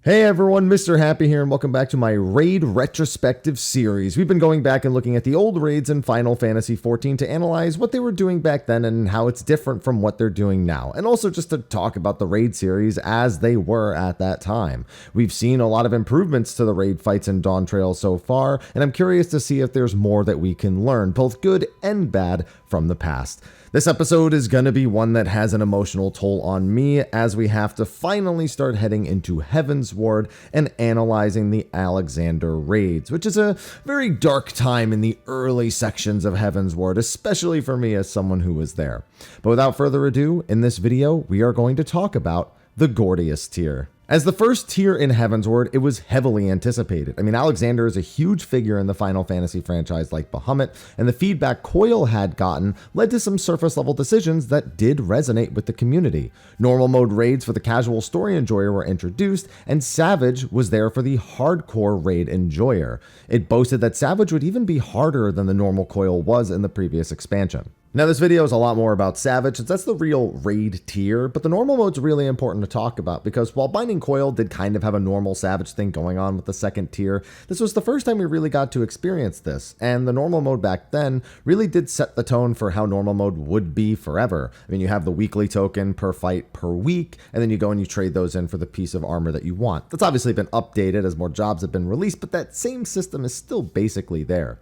Hey everyone, Mr. Happy here, and welcome back to my raid retrospective series. We've been going back and looking at the old raids in Final Fantasy XIV to analyze what they were doing back then and how it's different from what they're doing now, and also just to talk about the raid series as they were at that time. We've seen a lot of improvements to the raid fights in Dawn Trail so far, and I'm curious to see if there's more that we can learn, both good and bad, from the past. This episode is going to be one that has an emotional toll on me as we have to finally start heading into Heavensward and analyzing the Alexander raids, which is a very dark time in the early sections of Heavensward, especially for me as someone who was there. But without further ado, in this video, we are going to talk about the Gordias tier. As the first tier in Heavensward, it was heavily anticipated. I mean, Alexander is a huge figure in the Final Fantasy franchise like Bahamut, and the feedback Coil had gotten led to some surface level decisions that did resonate with the community. Normal mode raids for the casual story enjoyer were introduced, and Savage was there for the hardcore raid enjoyer. It boasted that Savage would even be harder than the normal Coil was in the previous expansion. Now this video is a lot more about Savage, since that's the real raid tier, but the normal mode's really important to talk about because while Binding Coil did kind of have a normal Savage thing going on with the second tier, this was the first time we really got to experience this, and the normal mode back then really did set the tone for how normal mode would be forever. I mean, you have the weekly token per fight per week, and then you go and you trade those in for the piece of armor that you want. That's obviously been updated as more jobs have been released, but that same system is still basically there.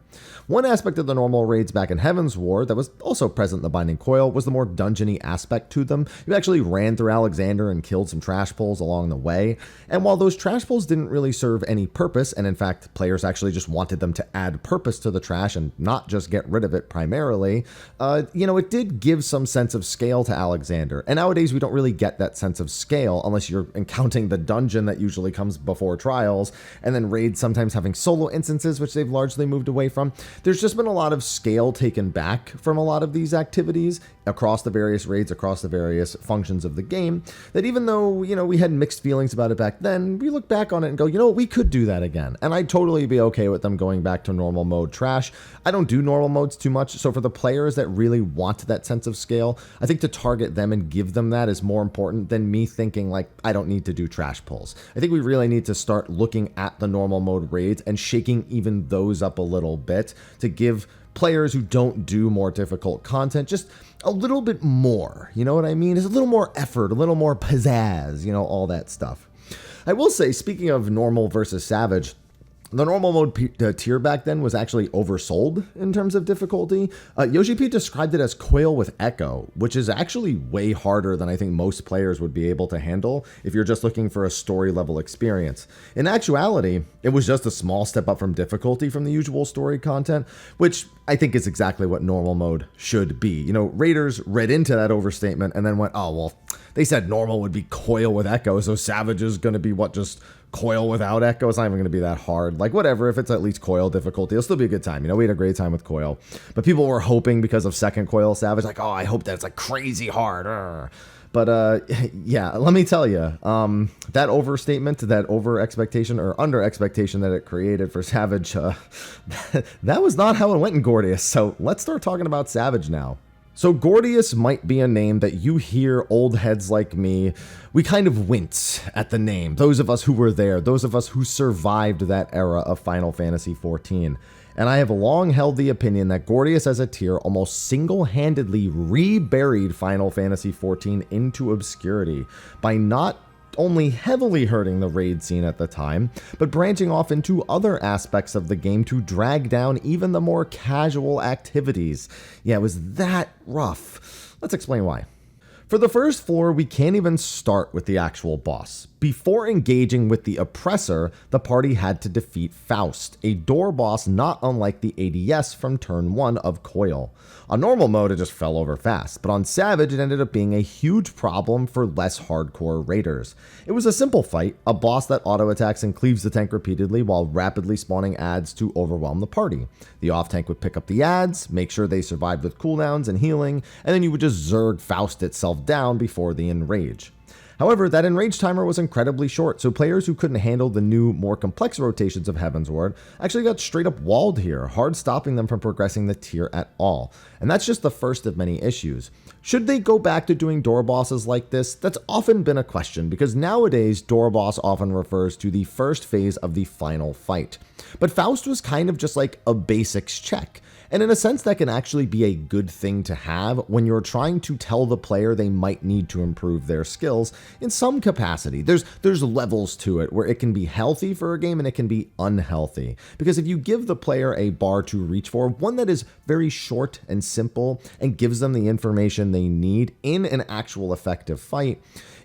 One aspect of the normal raids back in Heavensward that was also present in the Binding Coil was the more dungeony aspect to them. You actually ran through Alexander and killed some trash pulls along the way, and while those trash pulls didn't really serve any purpose, and in fact players actually just wanted them to add purpose to the trash and not just get rid of it primarily, it did give some sense of scale to Alexander, and nowadays we don't really get that sense of scale unless you're encountering the dungeon that usually comes before trials, and then raids sometimes having solo instances, which they've largely moved away from. There's just been a lot of scale taken back from a lot of these activities across the various raids, across the various functions of the game, that even though, we had mixed feelings about it back then, we look back on it and go, we could do that again. And I'd totally be okay with them going back to normal mode trash. I don't do normal modes too much, so for the players that really want that sense of scale, I think to target them and give them that is more important than me thinking like, I don't need to do trash pulls. I think we really need to start looking at the normal mode raids and shaking even those up a little bit to give players who don't do more difficult content just a little bit more, you know what I mean? It's a little more effort, a little more pizzazz, all that stuff. I will say, speaking of normal versus savage, the normal mode tier back then was actually oversold in terms of difficulty. Yoshi P described it as Coil with Echo, which is actually way harder than I think most players would be able to handle if you're just looking for a story level experience. In actuality, it was just a small step up from difficulty from the usual story content, which I think is exactly what normal mode should be. Raiders read into that overstatement and then went, oh, well, they said normal would be Coil with Echo, so Savage is going to be just Coil without Echo. It's not even going to be that hard. Like, whatever, if it's at least Coil difficulty, it'll still be a good time. We had a great time with Coil. But people were hoping because of second Coil Savage, like, oh, I hope that it's like crazy hard. But yeah, let me tell you, that overstatement, that over expectation or under expectation that it created for Savage, that was not how it went in Gordias. So let's start talking about Savage now. So Gordias might be a name that you hear old heads like me, we kind of wince at the name. Those of us who were there, those of us who survived that era of Final Fantasy XIV. And I have long held the opinion that Gordias as a tier almost single-handedly reburied Final Fantasy XIV into obscurity by not only heavily hurting the raid scene at the time, but branching off into other aspects of the game to drag down even the more casual activities. Yeah, it was that rough. Let's explain why. For the first floor, we can't even start with the actual boss. Before engaging with the oppressor, the party had to defeat Faust, a door boss not unlike the ADS from turn 1 of Coil. On normal mode, it just fell over fast, but on Savage, it ended up being a huge problem for less hardcore raiders. It was a simple fight, a boss that auto-attacks and cleaves the tank repeatedly while rapidly spawning adds to overwhelm the party. The off-tank would pick up the adds, make sure they survived with cooldowns and healing, and then you would just Zerg Faust itself down before the enrage. However, that enrage timer was incredibly short, so players who couldn't handle the new, more complex rotations of Heavensward actually got straight up walled here, hard stopping them from progressing the tier at all. And that's just the first of many issues. Should they go back to doing door bosses like this? That's often been a question, because nowadays door boss often refers to the first phase of the final fight. But Faust was kind of just like a basics check. And in a sense, that can actually be a good thing to have when you're trying to tell the player they might need to improve their skills in some capacity. There's levels to it where it can be healthy for a game and it can be unhealthy. Because if you give the player a bar to reach for, one that is very short and simple and gives them the information they need in an actual effective fight,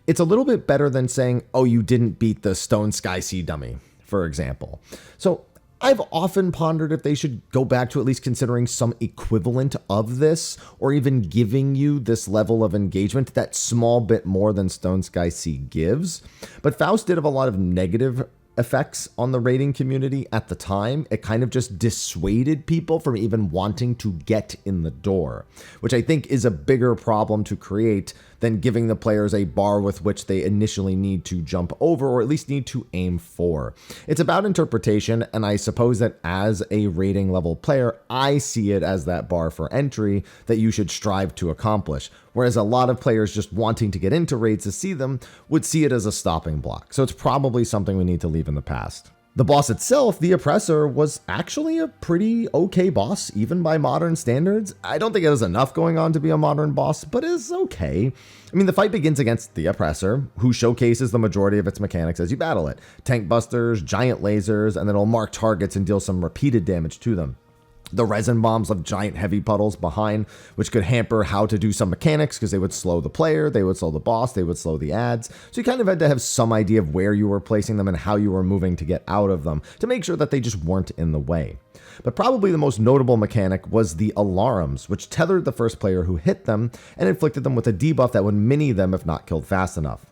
it's a little bit better than saying, oh, you didn't beat the Stone Sky Sea dummy, for example. So I've often pondered if they should go back to at least considering some equivalent of this, or even giving you this level of engagement, that small bit more than Stone Sky Sea gives. But Faust did have a lot of negative effects on the raiding community at the time. It kind of just dissuaded people from even wanting to get in the door, which I think is a bigger problem to create than giving the players a bar with which they initially need to jump over, or at least need to aim for. It's about interpretation, and I suppose that as a raiding level player, I see it as that bar for entry that you should strive to accomplish, whereas a lot of players just wanting to get into raids to see them would see it as a stopping block. So it's probably something we need to leave in the past. The boss itself, the Oppressor, was actually a pretty okay boss, even by modern standards. I don't think it has enough going on to be a modern boss, but it's okay. I mean, the fight begins against the Oppressor, who showcases the majority of its mechanics as you battle it. Tank busters, giant lasers, and then it'll mark targets and deal some repeated damage to them. The resin bombs of giant heavy puddles behind, which could hamper how to do some mechanics because they would slow the player, they would slow the boss, they would slow the ads. So you kind of had to have some idea of where you were placing them and how you were moving to get out of them to make sure that they just weren't in the way. But probably the most notable mechanic was the alarms, which tethered the first player who hit them and inflicted them with a debuff that would mini them if not killed fast enough.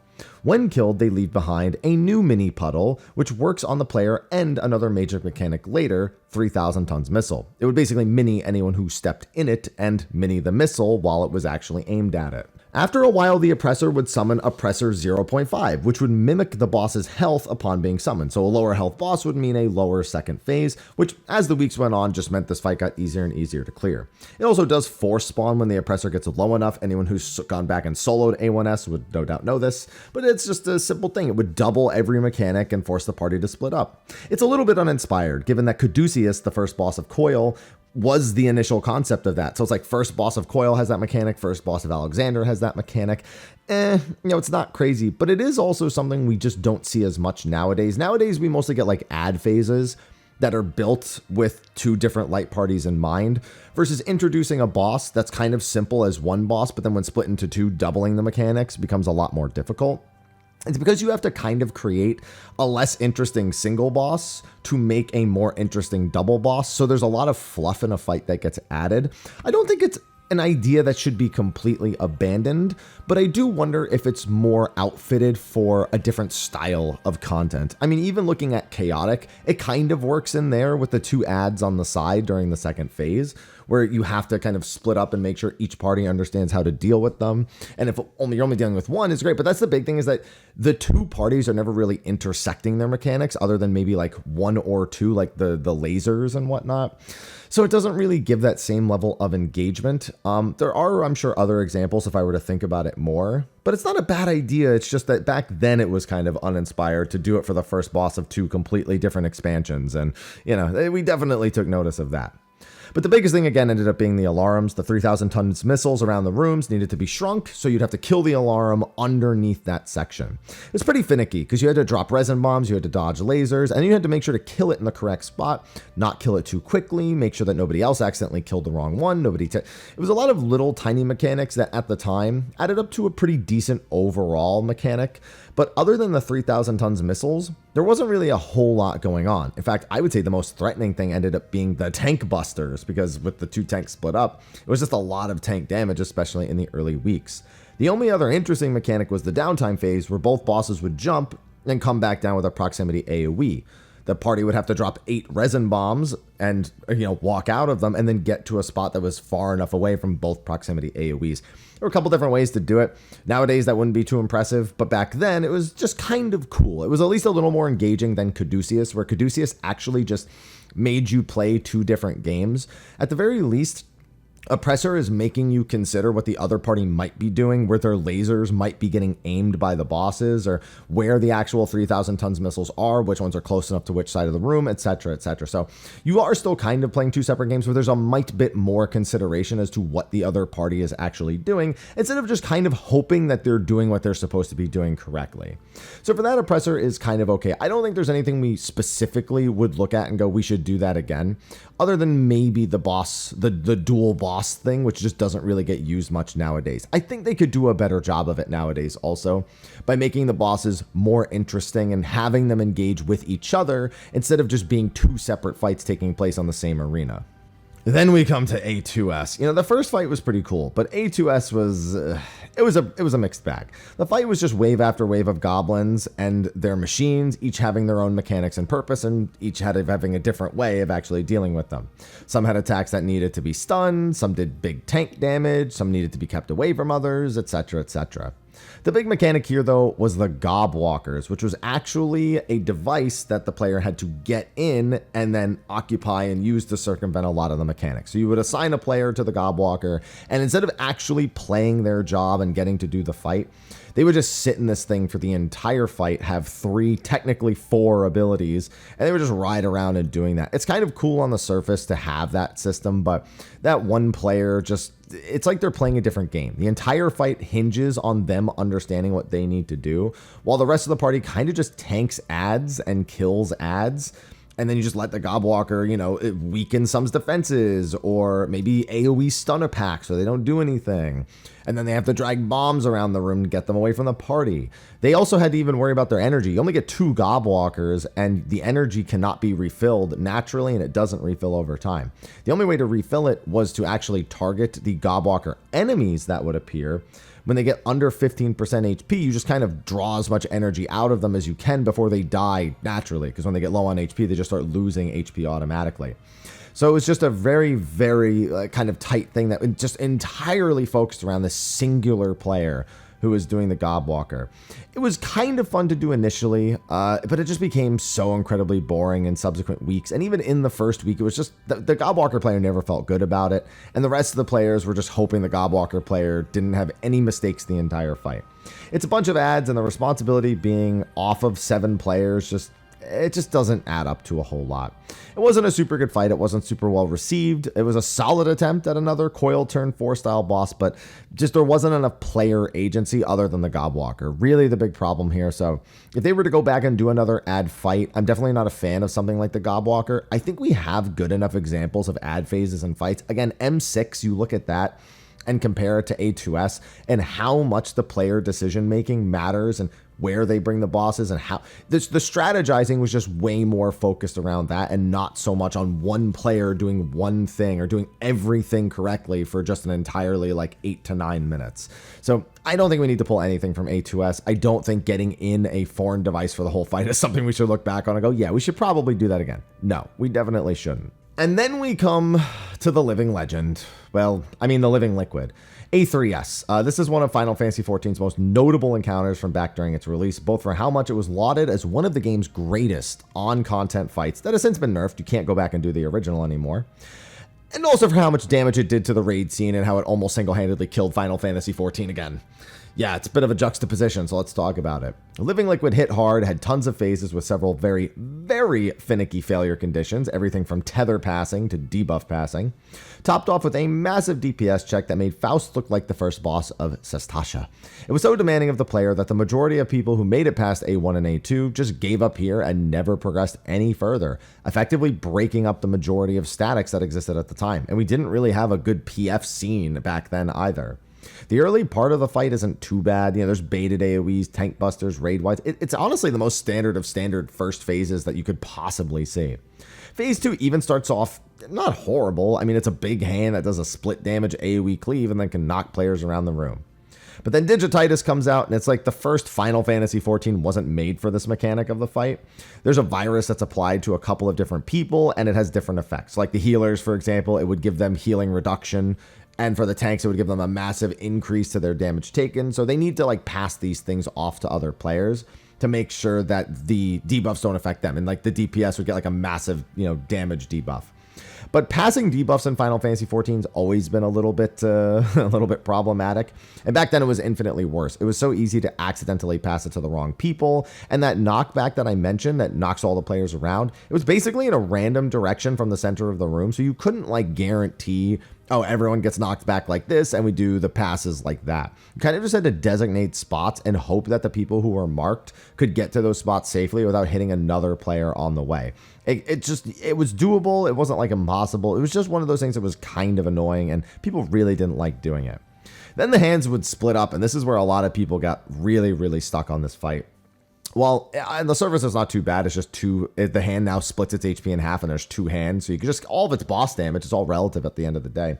When killed, they leave behind a new mini puddle, which works on the player, and another major mechanic later, 3,000 tons missile. It would basically mini anyone who stepped in it and mini the missile while it was actually aimed at it. After a while, the Oppressor would summon Oppressor 0.5, which would mimic the boss's health upon being summoned. So a lower health boss would mean a lower second phase, which as the weeks went on just meant this fight got easier and easier to clear. It also does force spawn when the Oppressor gets low enough. Anyone who's gone back and soloed A1S would no doubt know this, but it's just a simple thing. It would double every mechanic and force the party to split up. It's a little bit uninspired, given that Caduceus, the first boss of Coil, was the initial concept of that. So it's like first boss of Coil has that mechanic, first boss of Alexander has that mechanic. It's not crazy, but it is also something we just don't see as much nowadays. Nowadays, we mostly get like ad phases that are built with two different light parties in mind, versus introducing a boss that's kind of simple as one boss, but then when split into two, doubling the mechanics becomes a lot more difficult. It's because you have to kind of create a less interesting single boss to make a more interesting double boss. So there's a lot of fluff in a fight that gets added. I don't think it's an idea that should be completely abandoned, but I do wonder if it's more outfitted for a different style of content. I mean, even looking at Chaotic, it kind of works in there with the two ads on the side during the second phase, where you have to kind of split up and make sure each party understands how to deal with them. And if you're only dealing with one, it's great. But that's the big thing, is that the two parties are never really intersecting their mechanics, other than maybe like one or two, like the lasers and whatnot. So it doesn't really give that same level of engagement. There are, I'm sure, other examples if I were to think about it more, but it's not a bad idea. It's just that back then it was kind of uninspired to do it for the first boss of two completely different expansions. And, we definitely took notice of that. But the biggest thing, again, ended up being the alarms. The 3,000 tons missiles around the rooms needed to be shrunk, so you'd have to kill the alarm underneath that section. It was pretty finicky, because you had to drop resin bombs, you had to dodge lasers, and you had to make sure to kill it in the correct spot, not kill it too quickly, make sure that nobody else accidentally killed the wrong one. It was a lot of little tiny mechanics that at the time added up to a pretty decent overall mechanic. But other than the 3,000 tons missiles, there wasn't really a whole lot going on. In fact, I would say the most threatening thing ended up being the tank busters, because with the two tanks split up, it was just a lot of tank damage, especially in the early weeks. The only other interesting mechanic was the downtime phase, where both bosses would jump and come back down with a proximity AoE. The party would have to drop 8 resin bombs and, walk out of them and then get to a spot that was far enough away from both proximity AoEs. There were a couple different ways to do it. Nowadays, that wouldn't be too impressive, but back then, it was just kind of cool. It was at least a little more engaging than Caduceus, where Caduceus actually just made you play two different games. At the very least, Oppressor is making you consider what the other party might be doing, where their lasers might be getting aimed by the bosses, or where the actual 3,000 tons missiles are, which ones are close enough to which side of the room, etc., etc. So you are still kind of playing two separate games where there's a mite bit more consideration as to what the other party is actually doing, instead of just kind of hoping that they're doing what they're supposed to be doing correctly. So for that, Oppressor is kind of okay. I don't think there's anything we specifically would look at and go, we should do that again, other than maybe the boss, the dual boss thing, which just doesn't really get used much nowadays. I think they could do a better job of it nowadays also by making the bosses more interesting and having them engage with each other instead of just being two separate fights taking place on the same arena. Then we come to A2S. You know, the first fight was pretty cool, but A2S was, it was a mixed bag. The fight was just wave after wave of goblins and their machines, each having their own mechanics and purpose, and each having a different way of actually dealing with them. Some had attacks that needed to be stunned, some did big tank damage, some needed to be kept away from others, etc., etc. The big mechanic here, though, was the Gobwalkers, which was actually a device that the player had to get in and then occupy and use to circumvent a lot of the mechanics. So you would assign a player to the Gobwalker, and instead of actually playing their job and getting to do the fight, they would just sit in this thing for the entire fight, have 3, technically 4 abilities, and they would just ride around and doing that. It's kind of cool on the surface to have that system, but that one player just, it's like they're playing a different game. The entire fight hinges on them understanding what they need to do, while the rest of the party kind of just tanks ads and kills ads. And then you just let the Gobwalker, you know, weaken some's defenses, or maybe AoE stun a pack so they don't do anything. And then they have to drag bombs around the room to get them away from the party. They also had to even worry about their energy. You only get 2 Gobwalkers, and the energy cannot be refilled naturally, and it doesn't refill over time. The only way to refill it was to actually target the Gobwalker enemies that would appear. When they get under 15% HP, you just kind of draw as much energy out of them as you can before they die naturally, because when they get low on HP, they just start losing HP automatically. So it was just a very, very kind of tight thing that just entirely focused around this singular player who was doing the Gobwalker. It was kind of fun to do initially, but it just became so incredibly boring in subsequent weeks. And even in the first week, it was just the Gobwalker player never felt good about it. And the rest of the players were just hoping the Gobwalker player didn't have any mistakes the entire fight. It's a bunch of ads, and the responsibility being off of 7 players it just doesn't add up to a whole lot. It wasn't a super good fight. It wasn't super well received. It was a solid attempt at another Coil Turn 4 style boss, but just there wasn't enough player agency other than the Gobwalker. Really the big problem here. So if they were to go back and do another ad fight, I'm definitely not a fan of something like the Gobwalker. I think we have good enough examples of ad phases and fights. Again, M6, you look at that and compare it to A2S and how much the player decision making matters and where they bring the bosses and how the strategizing was just way more focused around that and not so much on one player doing one thing or doing everything correctly for just an entirely like 8 to 9 minutes. So I don't think we need to pull anything from A2S. I don't think getting in a foreign device for the whole fight is something we should look back on and go, yeah, we should probably do that again. No, we definitely shouldn't. And then we come to the living legend. Well, I mean the living liquid. A3S. This is one of Final Fantasy XIV's most notable encounters from back during its release, both for how much it was lauded as one of the game's greatest on-content fights that has since been nerfed. You can't go back and do the original anymore. And also for how much damage it did to the raid scene and how it almost single-handedly killed Final Fantasy XIV again. Yeah, it's a bit of a juxtaposition, so let's talk about it. Living Liquid hit hard, had tons of phases with several very, very finicky failure conditions, everything from tether passing to debuff passing, topped off with a massive DPS check that made Faust look like the first boss of Sestasha. It was so demanding of the player that the majority of people who made it past A1 and A2 just gave up here and never progressed any further, effectively breaking up the majority of statics that existed at the time, and we didn't really have a good PF scene back then either. The early part of the fight isn't too bad. You know, there's baited AoEs, tank busters, raid wides. It's honestly the most standard of standard first phases that you could possibly see. Phase 2 even starts off not horrible. I mean, it's a big hand that does a split damage AoE cleave and then can knock players around the room. But then Digititis comes out, and it's like the first Final Fantasy XIV wasn't made for this mechanic of the fight. There's a virus that's applied to a couple of different people, and it has different effects. Like the healers, for example, it would give them healing reduction. And for the tanks, it would give them a massive increase to their damage taken. So they need to like pass these things off to other players to make sure that the debuffs don't affect them. And like the DPS would get like a massive, damage debuff. But passing debuffs in Final Fantasy XIV's always been a little bit problematic. And back then it was infinitely worse. It was so easy to accidentally pass it to the wrong people. And that knockback that I mentioned that knocks all the players around, it was basically in a random direction from the center of the room. So you couldn't like guarantee, oh, everyone gets knocked back like this and we do the passes like that. You kind of just had to designate spots and hope that the people who were marked could get to those spots safely without hitting another player on the way. It was doable. It wasn't like impossible. It was just one of those things that was kind of annoying and people really didn't like doing it. Then the hands would split up, and this is where a lot of people got really, really stuck on this fight. Well, on the surface, it's not too bad. It's just the hand now splits its HP in half, and there's 2 hands. So you can just, all of its boss damage is all relative at the end of the day.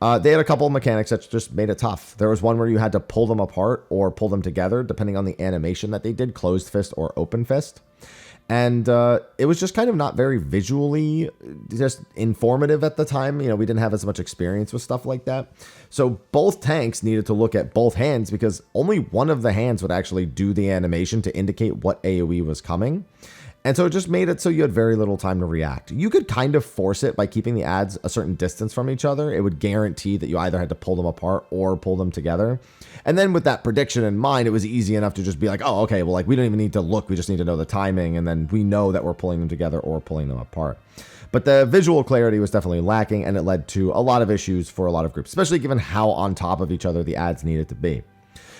They had a couple of mechanics that just made it tough. There was one where you had to pull them apart or pull them together, depending on the animation that they did, closed fist or open fist. And it was just kind of not very visually just informative at the time. You know, we didn't have as much experience with stuff like that. So both tanks needed to look at both hands because only one of the hands would actually do the animation to indicate what AoE was coming. And so it just made it so you had very little time to react. You could kind of force it by keeping the ads a certain distance from each other. It would guarantee that you either had to pull them apart or pull them together. And then with that prediction in mind, it was easy enough to just be like, oh, okay, well, like we don't even need to look. We just need to know the timing. And then we know that we're pulling them together or pulling them apart. But the visual clarity was definitely lacking, and it led to a lot of issues for a lot of groups, especially given how on top of each other the ads needed to be.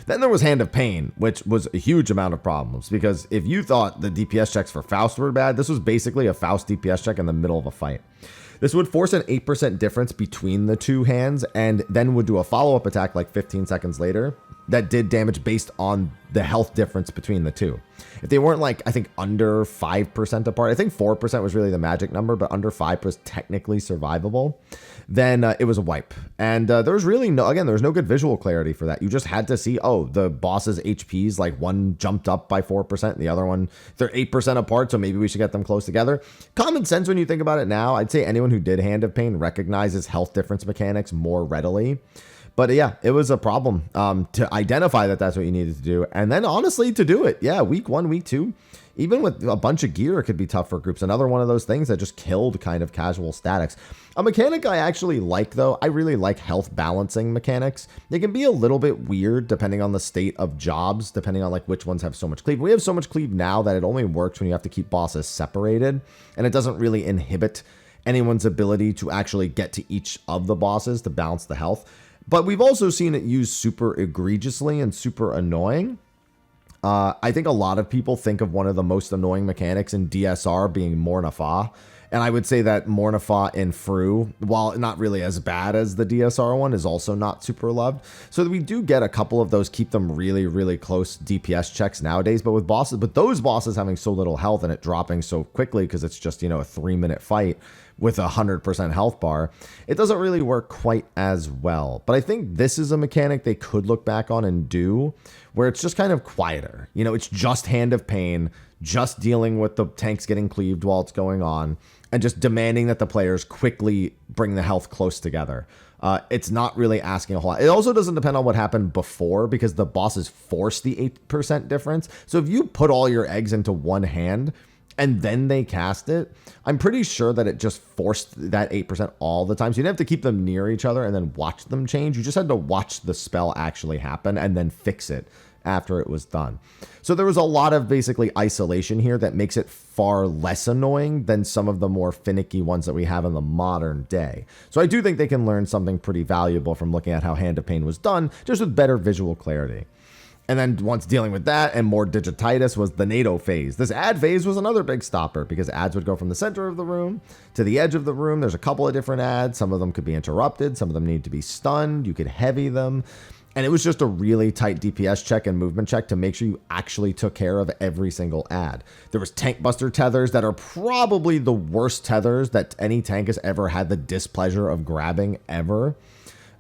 Then there was Hand of Pain, which was a huge amount of problems, because if you thought the DPS checks for Faust were bad, this was basically a Faust DPS check in the middle of a fight. This would force an 8% difference between the 2 hands, and then would do a follow-up attack like 15 seconds later that did damage based on the health difference between the 2. If they weren't like, I think, under 5% apart, I think 4% was really the magic number, but under 5 was technically survivable, then it was a wipe. And there was really there was no good visual clarity for that. You just had to see, oh, the boss's HPs, like one jumped up by 4% and the other one, they're 8% apart, so maybe we should get them close together. Common sense when you think about it now, I'd say anyone who did Hand of Pain recognizes health difference mechanics more readily. But yeah, it was a problem to identify that that's what you needed to do. And then honestly to do it. Yeah, week 1, week 2, even with a bunch of gear, it could be tough for groups. Another one of those things that just killed kind of casual statics. A mechanic I actually like, though, I really like health balancing mechanics. They can be a little bit weird depending on the state of jobs, depending on like which ones have so much cleave. We have so much cleave now that it only works when you have to keep bosses separated, and it doesn't really inhibit anyone's ability to actually get to each of the bosses to balance the health. But we've also seen it used super egregiously and super annoying. I think a lot of people think of one of the most annoying mechanics in DSR being Morna-Fa. And I would say that Morna-Fa in Fru, while not really as bad as the DSR one, is also not super loved. So we do get a couple of those, keep them really, really close DPS checks nowadays. But with bosses, but those bosses having so little health and it dropping so quickly because it's just, you know, a 3-minute fight with 100% health bar, it doesn't really work quite as well. But I think this is a mechanic they could look back on and do, where it's just kind of quieter. You know, it's just Hand of Pain, just dealing with the tanks getting cleaved while it's going on, and just demanding that the players quickly bring the health close together. It's not really asking a whole lot. It also doesn't depend on what happened before, because the bosses force the 8% difference. So if you put all your eggs into one hand and then they cast it, I'm pretty sure that it just forced that 8% all the time. So you didn't have to keep them near each other and then watch them change. You just had to watch the spell actually happen and then fix it after it was done. So there was a lot of basically isolation here that makes it far less annoying than some of the more finicky ones that we have in the modern day. So I do think they can learn something pretty valuable from looking at how Hand of Pain was done, just with better visual clarity. And then once dealing with that and more digititis was the NATO phase. This ad phase was another big stopper, because ads would go from the center of the room to the edge of the room. There's a couple of different ads. Some of them could be interrupted. Some of them need to be stunned. You could heavy them. And it was just a really tight DPS check and movement check to make sure you actually took care of every single ad. There was tank buster tethers that are probably the worst tethers that any tank has ever had the displeasure of grabbing ever.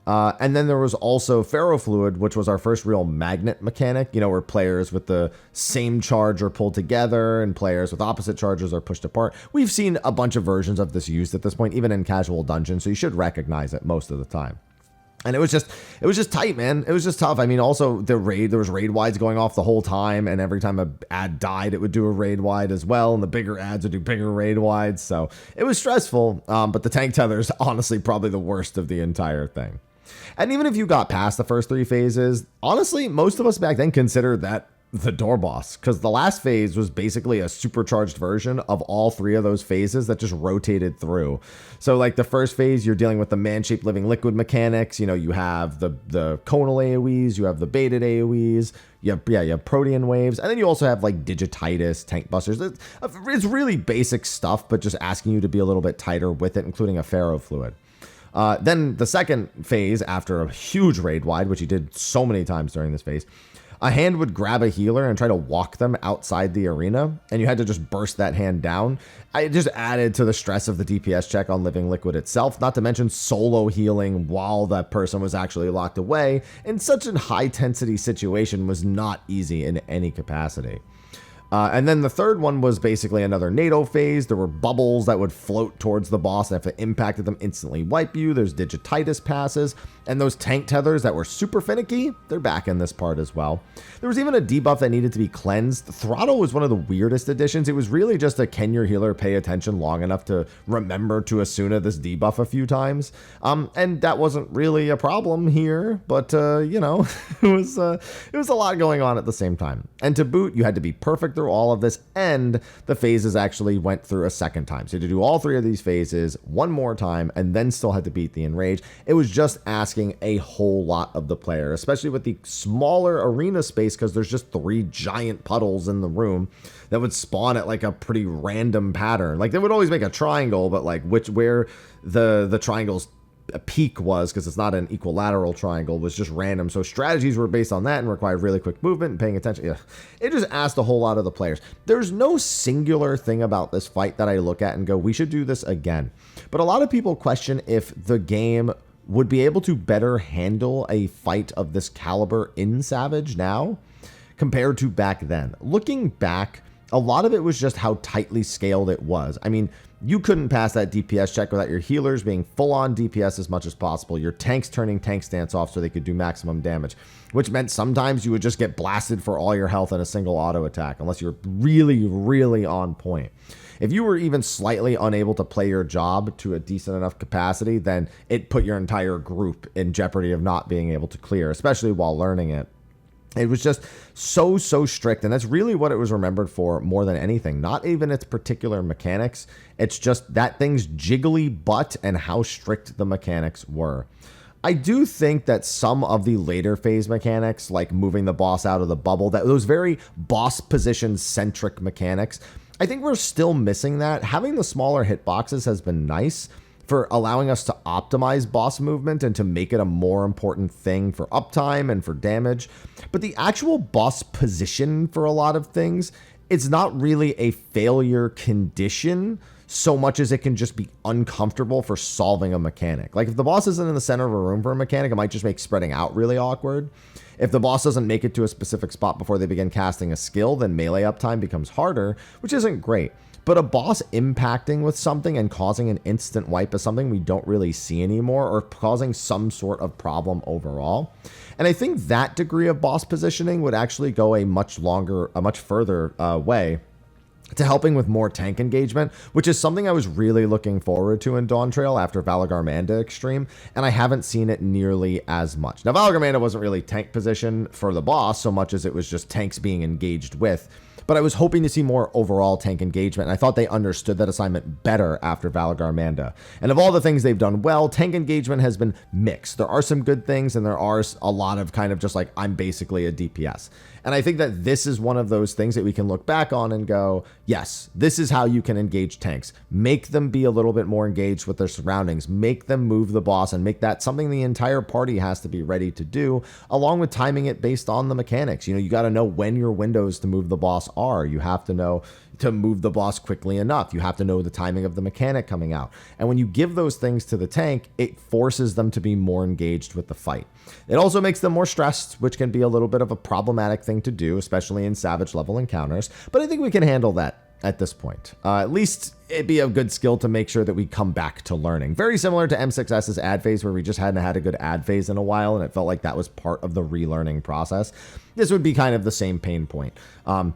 And then there was also ferrofluid, which was our first real magnet mechanic, you know, where players with the same charge are pulled together and players with opposite charges are pushed apart. We've seen a bunch of versions of this used at this point, even in casual dungeons, so you should recognize it most of the time. And it was just tight, man. It was just tough. I mean, also there was raid wides going off the whole time, and every time a ad died, it would do a raid wide as well, and the bigger ads would do bigger raid wides. So it was stressful. But the tank tether is honestly probably the worst of the entire thing. And even if you got past the first 3 phases, honestly, most of us back then considered that the door boss, because the last phase was basically a supercharged version of all 3 of those phases that just rotated through. So like the first phase, you're dealing with the man-shaped living liquid mechanics. You know, you have the conal AoEs, you have the baited AoEs, you have protean waves, and then you also have like digititis, tank busters. It's really basic stuff, but just asking you to be a little bit tighter with it, including a ferro fluid. Then the second phase, after a huge raid wide, which he did so many times during this phase, a hand would grab a healer and try to walk them outside the arena, and you had to just burst that hand down. It just added to the stress of the DPS check on Living Liquid itself, not to mention solo healing while that person was actually locked away in such a high-intensity situation was not easy in any capacity. And then the third one was basically another NATO phase. There were bubbles that would float towards the boss, and if it impacted them, instantly wipe you. There's digititis passes, and those tank tethers that were super finicky, they're back in this part as well. There was even a debuff that needed to be cleansed. Throttle was one of the weirdest additions. It was really just a can your healer pay attention long enough to remember to Asuna this debuff a few times. And that wasn't really a problem here, but you know, it was a lot going on at the same time. And to boot, you had to be perfect through all of this, and the phases actually went through a second time. So you had to do all 3 of these phases one more time, and then still had to beat the Enrage. It was just asking a whole lot of the player, especially with the smaller arena space, because there's just 3 giant puddles in the room that would spawn at like a pretty random pattern. Like they would always make a triangle, but like where the triangles a peak was, because it's not an equilateral triangle, was just random. So strategies were based on that and required really quick movement and paying attention. Yeah. It just asked a whole lot of the players. There's no singular thing about this fight that I look at and go, we should do this again. But a lot of people question if the game would be able to better handle a fight of this caliber in Savage now compared to back then. Looking back, a lot of it was just how tightly scaled it was. I mean, you couldn't pass that DPS check without your healers being full-on DPS as much as possible, your tanks turning tank stance off so they could do maximum damage, which meant sometimes you would just get blasted for all your health in a single auto attack, unless you're really, really on point. If you were even slightly unable to play your job to a decent enough capacity, then it put your entire group in jeopardy of not being able to clear, especially while learning it. It was just so strict, and that's really what it was remembered for more than anything. Not even its particular mechanics. It's just that thing's jiggly butt and how strict the mechanics were. I do think that some of the later phase mechanics, like moving the boss out of the bubble, that those very boss position centric mechanics, I think we're still missing that. Having the smaller hitboxes has been nice for allowing us to optimize boss movement and to make it a more important thing for uptime and for damage. But the actual boss position for a lot of things, it's not really a failure condition so much as it can just be uncomfortable for solving a mechanic. Like if the boss isn't in the center of a room for a mechanic, it might just make spreading out really awkward. If the boss doesn't make it to a specific spot before they begin casting a skill, then melee uptime becomes harder, which isn't great. But a boss impacting with something and causing an instant wipe is something we don't really see anymore, or causing some sort of problem overall. And I think that degree of boss positioning would actually go a much further way to helping with more tank engagement, which is something I was really looking forward to in Dawntrail after Valagarmanda Extreme, and I haven't seen it nearly as much. Now, Valagarmanda wasn't really tank position for the boss so much as it was just tanks being engaged with, but I was hoping to see more overall tank engagement, and I thought they understood that assignment better after Valagarmanda. And of all the things they've done well, tank engagement has been mixed. There are some good things, and there are a lot of kind of just like, I'm basically a DPS. And I think that this is one of those things that we can look back on and go, yes, this is how you can engage tanks. Make them be a little bit more engaged with their surroundings. Make them move the boss and make that something the entire party has to be ready to do, along with timing it based on the mechanics. You know, you got to know when your windows to move the boss are. You have to know to move the boss quickly enough. You have to know the timing of the mechanic coming out. And when you give those things to the tank, it forces them to be more engaged with the fight. It also makes them more stressed, which can be a little bit of a problematic thing to do, especially in Savage level encounters. But I think we can handle that at this point. At least it'd be a good skill to make sure that we come back to learning. Very similar to M6S's ad phase, where we just hadn't had a good ad phase in a while, and it felt like that was part of the relearning process. This would be kind of the same pain point.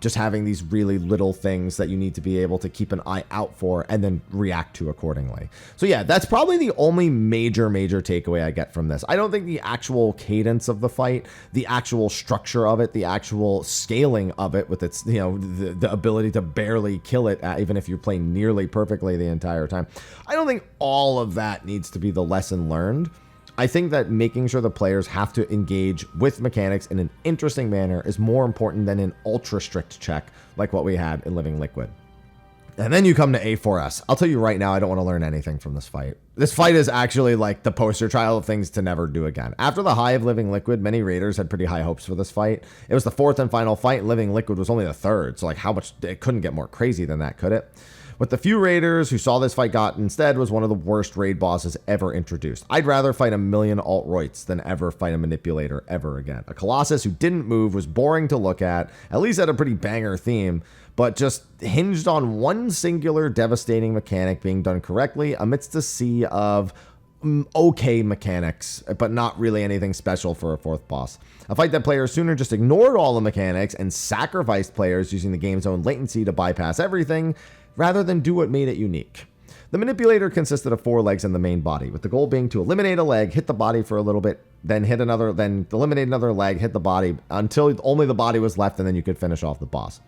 Just having these really little things that you need to be able to keep an eye out for and then react to accordingly. So yeah, that's probably the only major takeaway I get from this. I don't think the actual cadence of the fight, the actual structure of it, the actual scaling of it with its, the ability to barely kill it, even if you're playing nearly perfectly the entire time. I don't think all of that needs to be the lesson learned. I think that making sure the players have to engage with mechanics in an interesting manner is more important than an ultra strict check like what we had in Living Liquid. And then you come to A4S. I'll tell you right now, I don't want to learn anything from this fight. This fight is actually like the poster child of things to never do again. After the high of Living Liquid, many raiders had pretty high hopes for this fight. It was the fourth and final fight, and Living Liquid was only the third. So like how much, it couldn't get more crazy than that, could it? What the few raiders who saw this fight got instead was one of the worst raid bosses ever introduced. I'd rather fight a million alt-roids than ever fight a manipulator ever again. A Colossus who didn't move, was boring to look at least had a pretty banger theme, but just hinged on one singular devastating mechanic being done correctly amidst a sea of okay mechanics, but not really anything special for a fourth boss. A fight that players sooner just ignored all the mechanics and sacrificed players using the game's own latency to bypass everything, rather than do what made it unique. The manipulator consisted of 4 legs in the main body, with the goal being to eliminate a leg, hit the body for a little bit, then hit another, then eliminate another leg, hit the body until only the body was left, and then you could finish off the boss.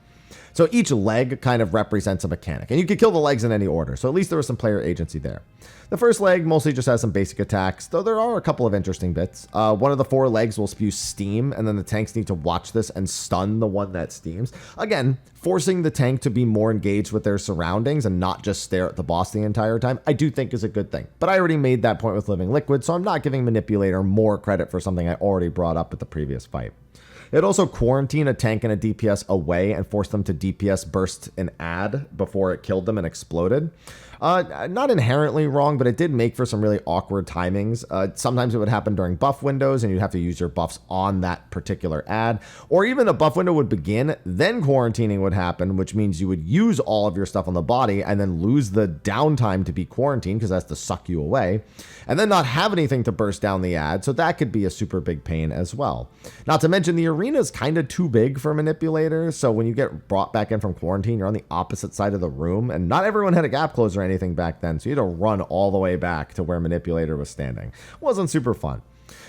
So each leg kind of represents a mechanic, and you could kill the legs in any order, so at least there was some player agency there. The first leg mostly just has some basic attacks, though there are a couple of interesting bits. One of the 4 legs will spew steam, and then the tanks need to watch this and stun the one that steams. Again, forcing the tank to be more engaged with their surroundings and not just stare at the boss the entire time, I do think is a good thing. But I already made that point with Living Liquid, so I'm not giving Manipulator more credit for something I already brought up at the previous fight. It also quarantined a tank and a DPS away and forced them to DPS burst an ad before it killed them and exploded. Not inherently wrong, but it did make for some really awkward timings. Sometimes it would happen during buff windows and you'd have to use your buffs on that particular ad. Or even a buff window would begin, then quarantining would happen, which means you would use all of your stuff on the body and then lose the downtime to be quarantined because that's to suck you away. And then not have anything to burst down the ad, so that could be a super big pain as well. Not to mention the arena is kind of too big for manipulators, so when you get brought back in from quarantine, you're on the opposite side of the room, and not everyone had a gap closer or anything back then, so you had to run all the way back to where Manipulator was standing. Wasn't super fun.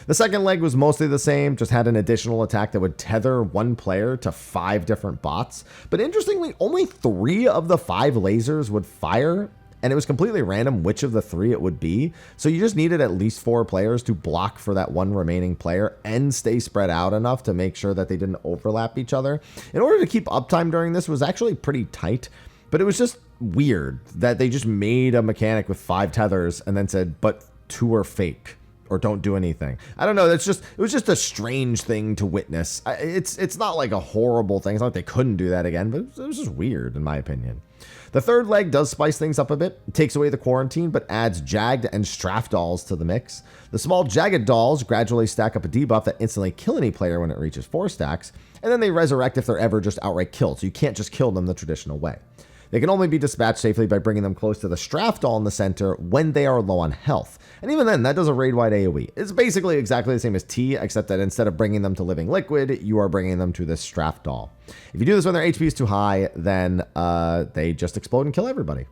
The second leg was mostly the same, just had an additional attack that would tether one player to 5 different bots, but interestingly, only 3 of the 5 lasers would fire, and it was completely random which of the 3 it would be, so you just needed at least 4 players to block for that one remaining player and stay spread out enough to make sure that they didn't overlap each other. In order to keep uptime during this was actually pretty tight, but it was just weird that they just made a mechanic with 5 tethers and then said, but 2 are fake or don't do anything. I don't know. It was just a strange thing to witness. It's not like a horrible thing. It's not like they couldn't do that again, but it was just weird in my opinion. The third leg does spice things up a bit. It takes away the quarantine, but adds jagged and straff dolls to the mix. The small jagged dolls gradually stack up a debuff that instantly kill any player when it reaches 4 stacks, and then they resurrect if they're ever just outright killed, so you can't just kill them the traditional way. They can only be dispatched safely by bringing them close to the straff doll in the center when they are low on health. And even then, that does a raid-wide AoE. It's basically exactly the same as T, except that instead of bringing them to Living Liquid, you are bringing them to this straff doll. If you do this when their HP is too high, then they just explode and kill everybody.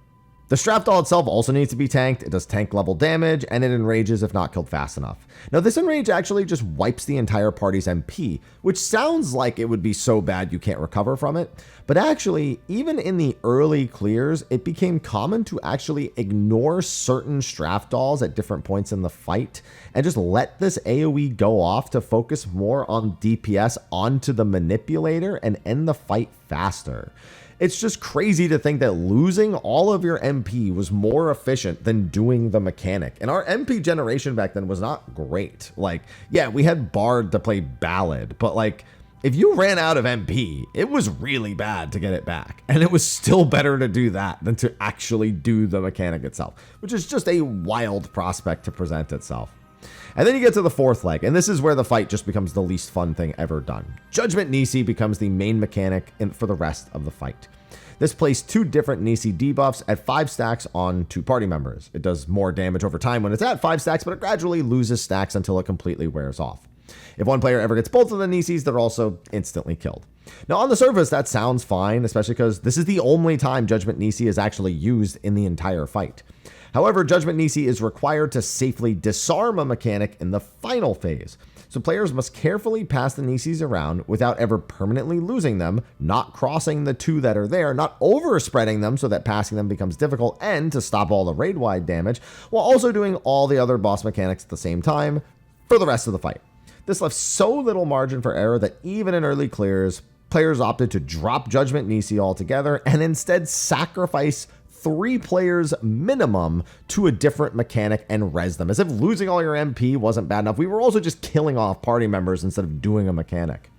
The straff doll itself also needs to be tanked. It does tank level damage, and it enrages if not killed fast enough. Now, this enrage actually just wipes the entire party's MP, which sounds like it would be so bad you can't recover from it. But actually, even in the early clears, it became common to actually ignore certain straff dolls at different points in the fight, and just let this AoE go off to focus more on DPS onto the manipulator and end the fight faster. It's just crazy to think that losing all of your MP was more efficient than doing the mechanic. And our MP generation back then was not great. Like, yeah, we had Bard to play Ballad, but like, if you ran out of MP, it was really bad to get it back. And it was still better to do that than to actually do the mechanic itself, which is just a wild prospect to present itself. And then you get to the fourth leg, and this is where the fight just becomes the least fun thing ever done. Judgment Nisi becomes the main mechanic for the rest of the fight. This placed 2 different Nisi debuffs at 5 stacks on 2 party members. It does more damage over time when it's at 5 stacks, but it gradually loses stacks until it completely wears off. If one player ever gets both of the Nisis, they're also instantly killed. Now, on the surface, that sounds fine, especially because this is the only time Judgment Nisi is actually used in the entire fight. However, Judgment Nisi is required to safely disarm a mechanic in the final phase. So players must carefully pass the Nisis around without ever permanently losing them, not crossing the 2 that are there, not overspreading them so that passing them becomes difficult, and to stop all the raid-wide damage, while also doing all the other boss mechanics at the same time for the rest of the fight. This left so little margin for error that even in early clears, players opted to drop Judgment Nisi altogether and instead sacrifice 3 players minimum to a different mechanic and res them. As if losing all your MP wasn't bad enough, we were also just killing off party members instead of doing a mechanic.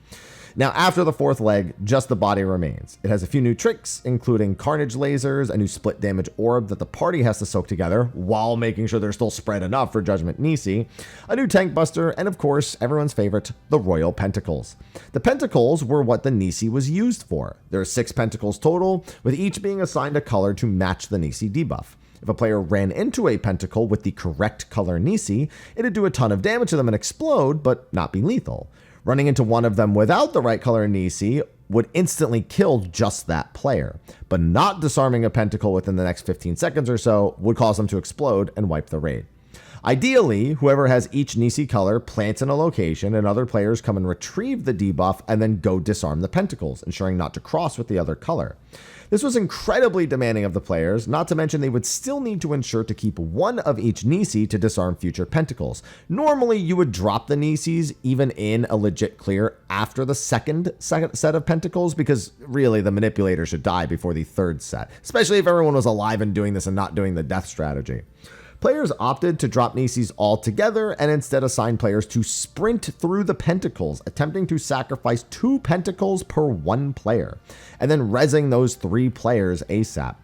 Now, after the 4th leg, just the body remains. It has a few new tricks, including Carnage lasers, a new split damage orb that the party has to soak together while making sure they're still spread enough for Judgment Nisi, a new tank buster, and of course, everyone's favorite, the Royal Pentacles. The Pentacles were what the Nisi was used for. There are 6 Pentacles total, with each being assigned a color to match the Nisi debuff. If a player ran into a Pentacle with the correct color Nisi, it'd do a ton of damage to them and explode, but not be lethal. Running into one of them without the right color Nisi would instantly kill just that player, but not disarming a Pentacle within the next 15 seconds or so would cause them to explode and wipe the raid. Ideally, whoever has each Nisi color plants in a location and other players come and retrieve the debuff and then go disarm the Pentacles, ensuring not to cross with the other color. This was incredibly demanding of the players, not to mention they would still need to ensure to keep one of each Nisi to disarm future Pentacles. Normally, you would drop the Nisis even in a legit clear after the second set of Pentacles, because really the Manipulator should die before the 3rd set, especially if everyone was alive and doing this and not doing the death strategy. Players opted to drop Nisis altogether and instead assigned players to sprint through the Pentacles, attempting to sacrifice 2 Pentacles per 1 player, and then rezzing those 3 players ASAP.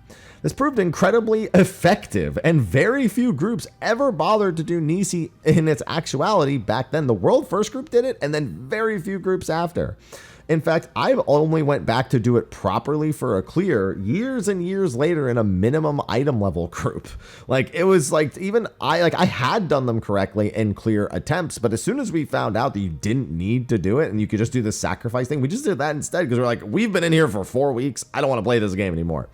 This proved incredibly effective, and very few groups ever bothered to do Nisi in its actuality back then. The world first group did it, and then very few groups after. In fact, I only went back to do it properly for a clear years and years later in a minimum item level group. It was even I had done them correctly in clear attempts, but as soon as we found out that you didn't need to do it and you could just do the sacrifice thing, we just did that instead because we're like, we've been in here for 4 weeks. I don't want to play this game anymore.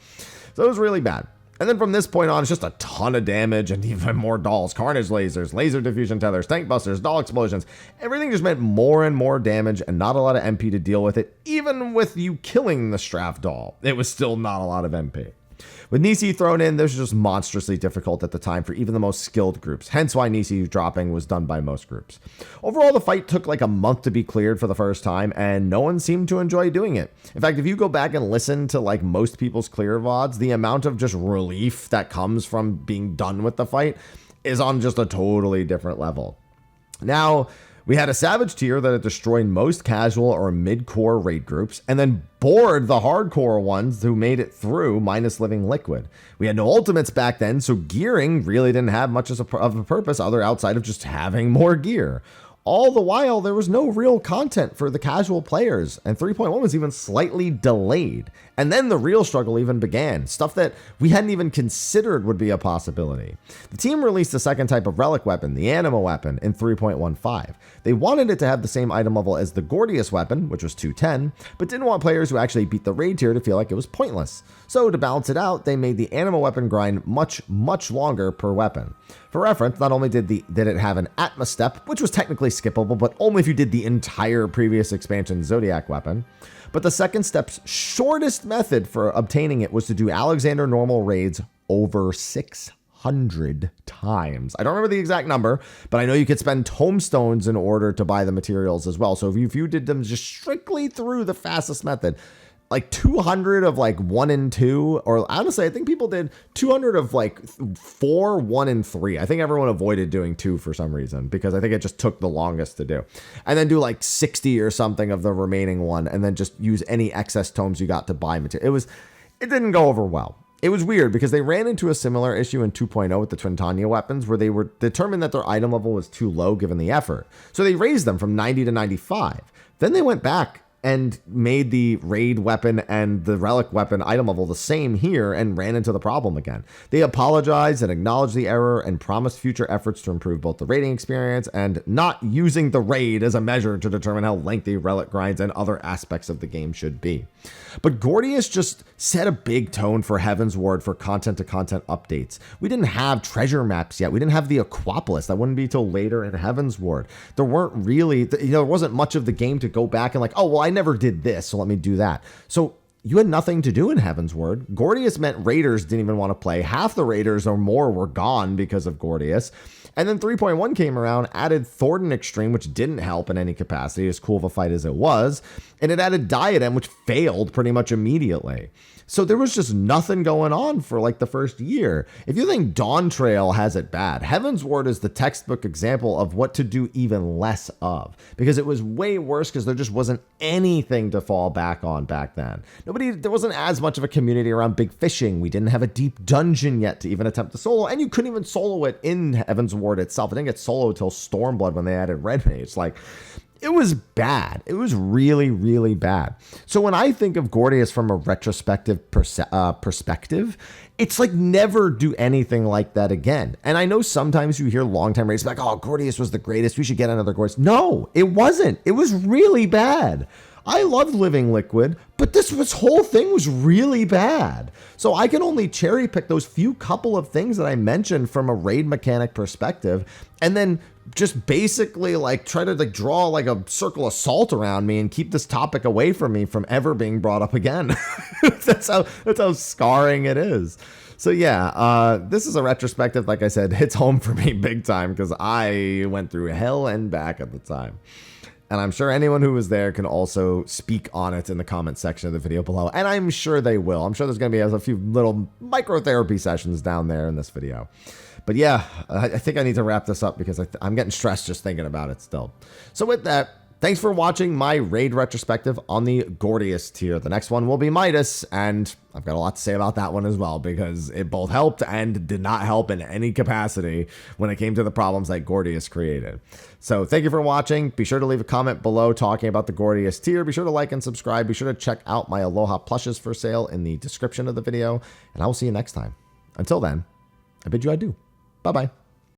So it was really bad. And then from this point on, it's just a ton of damage and even more dolls, carnage lasers, laser diffusion tethers, tank busters, doll explosions. Everything just meant more and more damage and not a lot of MP to deal with it. Even with you killing the Straff doll, it was still not a lot of MP. With Nisi thrown in, this was just monstrously difficult at the time for even the most skilled groups, hence why Nisi dropping was done by most groups. Overall, the fight took like a month to be cleared for the first time, and no one seemed to enjoy doing it. In fact, if you go back and listen to like most people's clear VODs, the amount of just relief that comes from being done with the fight is on just a totally different level. Now, we had a Savage tier that had destroyed most casual or mid-core raid groups, and then bored the hardcore ones who made it through minus Living Liquid. We had no ultimates back then, so gearing really didn't have much of a purpose other outside of just having more gear. All the while, there was no real content for the casual players, and 3.1 was even slightly delayed. And then the real struggle even began, stuff that we hadn't even considered would be a possibility. The team released a second type of relic weapon, the Anima weapon, in 3.15. They wanted it to have the same item level as the Gordias weapon, which was 210, but didn't want players who actually beat the raid tier to feel like it was pointless. So to balance it out, they made the Anima weapon grind much longer per weapon. For reference, not only did it have an Atma step, which was technically skippable, but only if you did the entire previous expansion Zodiac weapon, but the second step's shortest method for obtaining it was to do Alexander normal raids over 600 times. I don't remember the exact number, but I know you could spend tomestones in order to buy the materials as well. So if you did them just strictly through the fastest method, like 200 of like 1 and 2, or honestly, I think people did 200 of like 4, 1, and 3. I think everyone avoided doing 2 for some reason because I think it just took the longest to do. And then do like 60 or something of the remaining one, and then just use any excess tomes you got to buy material. It didn't go over well. It was weird because they ran into a similar issue in 2.0 with the Twin Tanya weapons where they were determined that their item level was too low given the effort. So they raised them from 90 to 95. Then they went back and made the raid weapon and the relic weapon item level the same here and ran into the problem again. They apologized and acknowledged the error and promised future efforts to improve both the raiding experience and not using the raid as a measure to determine how lengthy relic grinds and other aspects of the game should be. But Gordias just set a big tone for Heaven's Ward for content-to-content updates. We didn't have treasure maps yet. We didn't have the Aquapolis. That wouldn't be till later in Heaven's Ward. There weren't really, there wasn't much of the game to go back and like, oh, well, I never did this, so let me do that. So you had nothing to do in Heaven's Ward. Gordias meant raiders didn't even want to play. Half the raiders or more were gone because of Gordias. And then 3.1 came around, added Thornton Extreme, which didn't help in any capacity, as cool of a fight as it was. And it added Diadem, which failed pretty much immediately. So there was just nothing going on for like the first year. If you think Dawn Trail has it bad, Heaven's Ward is the textbook example of what to do even less of, because it was way worse because there just wasn't anything to fall back on back then. There wasn't as much of a community around big fishing. We didn't have a deep dungeon yet to even attempt to solo, and you couldn't even solo it in Heaven's Ward itself. It didn't get soloed till Stormblood when they added Red Mage. Like, it was bad. It was really, really bad. So when I think of Gordias from a retrospective perspective, it's like never do anything like that again. And I know sometimes you hear longtime raiders like, oh, Gordias was the greatest. We should get another Gordias. No, it wasn't. It was really bad. I loved Living Liquid, but this whole thing was really bad. So I can only cherry pick those few couple of things that I mentioned from a raid mechanic perspective, and then just basically like try to like draw like a circle of salt around me and keep this topic away from me from ever being brought up again. That's how scarring it is. So yeah, this is a retrospective. Like I said, hits home for me big time because I went through hell and back at the time. And I'm sure anyone who was there can also speak on it in the comment section of the video below. And I'm sure they will. I'm sure there's going to be a few little microtherapy sessions down there in this video. But yeah, I think I need to wrap this up because I'm getting stressed just thinking about it still. So with that, thanks for watching my raid retrospective on the Gordias tier. The next one will be Midas, and I've got a lot to say about that one as well because it both helped and did not help in any capacity when it came to the problems that Gordias created. So thank you for watching. Be sure to leave a comment below talking about the Gordias tier. Be sure to like and subscribe. Be sure to check out my Aloha plushes for sale in the description of the video, and I will see you next time. Until then, I bid you adieu. Bye-bye.